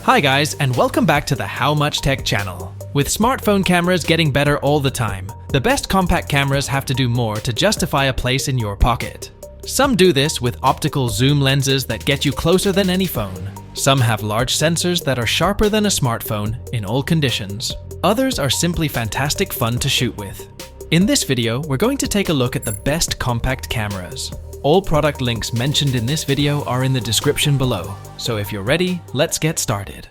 Hi guys, and welcome back to the HowMuchTech channel. With smartphone cameras getting better all the time, the best compact cameras have to do more to justify a place in your pocket. Some do this with optical zoom lenses that get you closer than any phone. Some have large sensors that are sharper than a smartphone in all conditions. Others are simply fantastic fun to shoot with. In this video, we're going to take a look at the best compact cameras. All product links mentioned in this video are in the description below, so if you're ready, let's get started.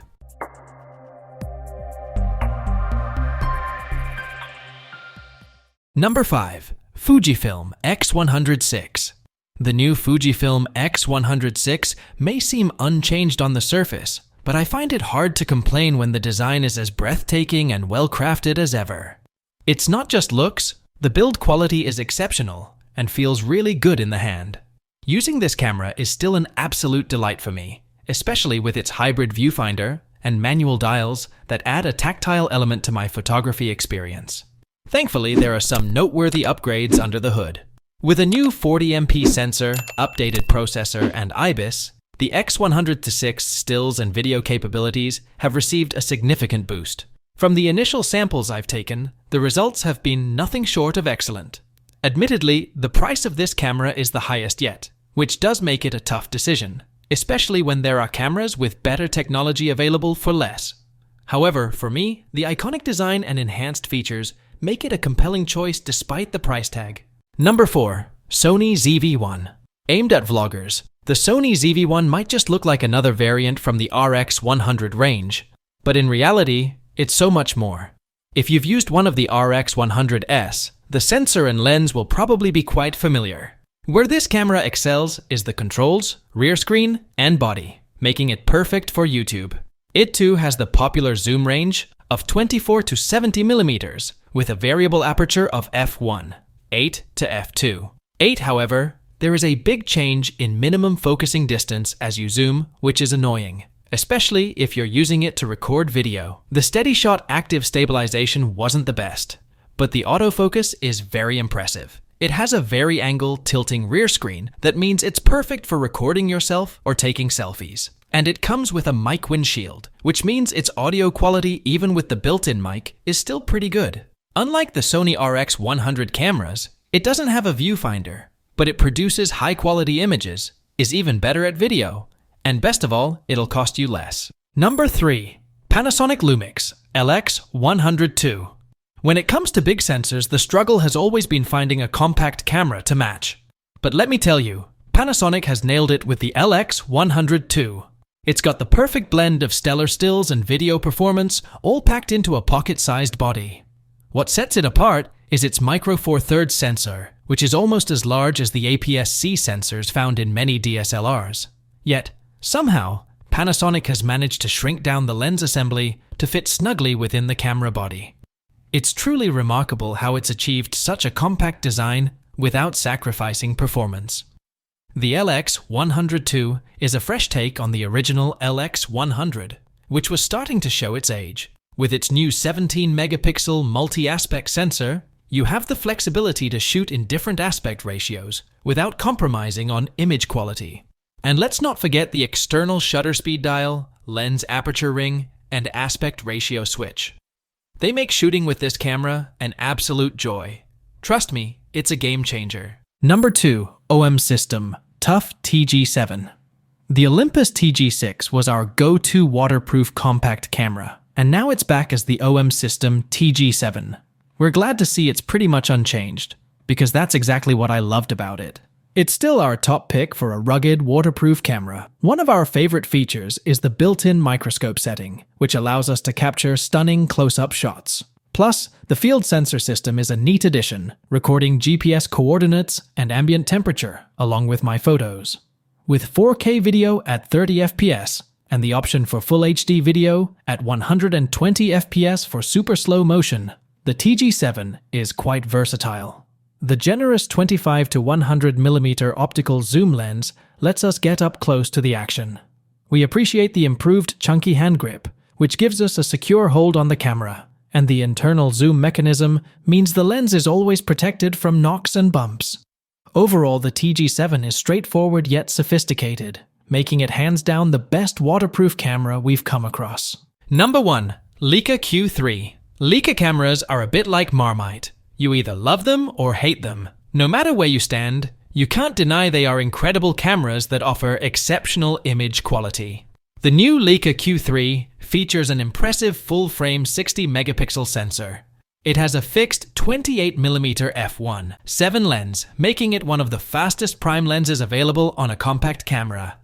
Number 5. Fujifilm X100VI. The new Fujifilm X100VI may seem unchanged on the surface, but I find it hard to complain when the design is as breathtaking and well-crafted as ever. It's not just looks, the build quality is exceptional and feels really good in the hand. Using this camera is still an absolute delight for me, especially with its hybrid viewfinder and manual dials that add a tactile element to my photography experience. Thankfully, there are some noteworthy upgrades under the hood. With a new 40MP sensor, updated processor, and IBIS, the X100VI stills and video capabilities have received a significant boost. From the initial samples I've taken, the results have been nothing short of excellent. Admittedly, the price of this camera is the highest yet, which does make it a tough decision, especially when there are cameras with better technology available for less. However, for me, the iconic design and enhanced features make it a compelling choice despite the price tag. Number 4. Sony ZV-1. Aimed at vloggers, the Sony ZV-1 might just look like another variant from the RX100 range, but in reality, it's so much more. If you've used one of the RX100S, the sensor and lens will probably be quite familiar. Where this camera excels is the controls, rear screen, and body, making it perfect for YouTube. It too has the popular zoom range of 24 to 70 millimeters with a variable aperture of f1, 8 to f2. 8, however, there is a big change in minimum focusing distance as you zoom, which is annoying, especially if you're using it to record video. The steady shot active stabilization wasn't the best, but the autofocus is very impressive. It has a vari-angle tilting rear screen that means it's perfect for recording yourself or taking selfies. And it comes with a mic windshield, which means its audio quality even with the built-in mic is still pretty good. Unlike the Sony RX100 cameras, it doesn't have a viewfinder, but it produces high-quality images, is even better at video, and best of all, it'll cost you less. Number 3. Panasonic Lumix LX100II. When it comes to big sensors, the struggle has always been finding a compact camera to match. But let me tell you, Panasonic has nailed it with the LX100II. It's got the perfect blend of stellar stills and video performance, all packed into a pocket-sized body. What sets it apart is its Micro Four Thirds sensor, which is almost as large as the APS-C sensors found in many DSLRs. Yet, somehow, Panasonic has managed to shrink down the lens assembly to fit snugly within the camera body. It's truly remarkable how it's achieved such a compact design without sacrificing performance. The LX100II is a fresh take on the original LX100, which was starting to show its age. With its new 17-megapixel multi-aspect sensor, you have the flexibility to shoot in different aspect ratios without compromising on image quality. And let's not forget the external shutter speed dial, lens aperture ring, and aspect ratio switch. They make shooting with this camera an absolute joy. Trust me, it's a game changer. Number 2. OM System TUF TG7. The Olympus TG6 was our go-to waterproof compact camera, and now it's back as the OM System TG7. We're glad to see it's pretty much unchanged, because that's exactly what I loved about it. It's still our top pick for a rugged, waterproof camera. One of our favorite features is the built-in microscope setting, which allows us to capture stunning close-up shots. Plus, the field sensor system is a neat addition, recording GPS coordinates and ambient temperature, along with my photos. With 4K video at 30 FPS, and the option for Full HD video at 120 FPS for super slow motion, the TG7 is quite versatile. The generous 25 to 100 mm optical zoom lens lets us get up close to the action. We appreciate the improved chunky hand grip, which gives us a secure hold on the camera, and the internal zoom mechanism means the lens is always protected from knocks and bumps. Overall, the TG7 is straightforward yet sophisticated, making it hands down the best waterproof camera we've come across. Number 1. Leica Q3. Leica cameras are a bit like Marmite. You either love them or hate them. No matter where you stand, you can't deny they are incredible cameras that offer exceptional image quality. The new Leica Q3 features an impressive full-frame 60-megapixel sensor. It has a fixed 28mm f1.7 lens, making it one of the fastest prime lenses available on a compact camera.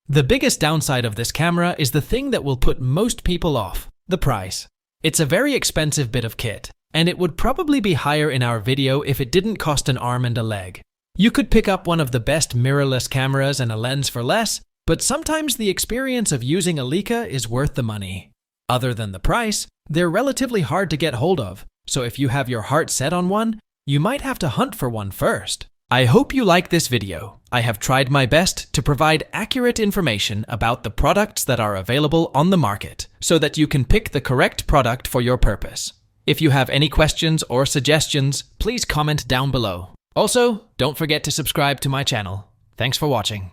The biggest downside of this camera is the thing that will put most people off: the price. It's a very expensive bit of kit, and it would probably be higher in our video if it didn't cost an arm and a leg. You could pick up one of the best mirrorless cameras and a lens for less, but sometimes the experience of using a Leica is worth the money. Other than the price, they're relatively hard to get hold of, so if you have your heart set on one, you might have to hunt for one first. I hope you like this video. I have tried my best to provide accurate information about the products that are available on the market, so that you can pick the correct product for your purpose. If you have any questions or suggestions, please comment down below. Also, don't forget to subscribe to my channel. Thanks for watching.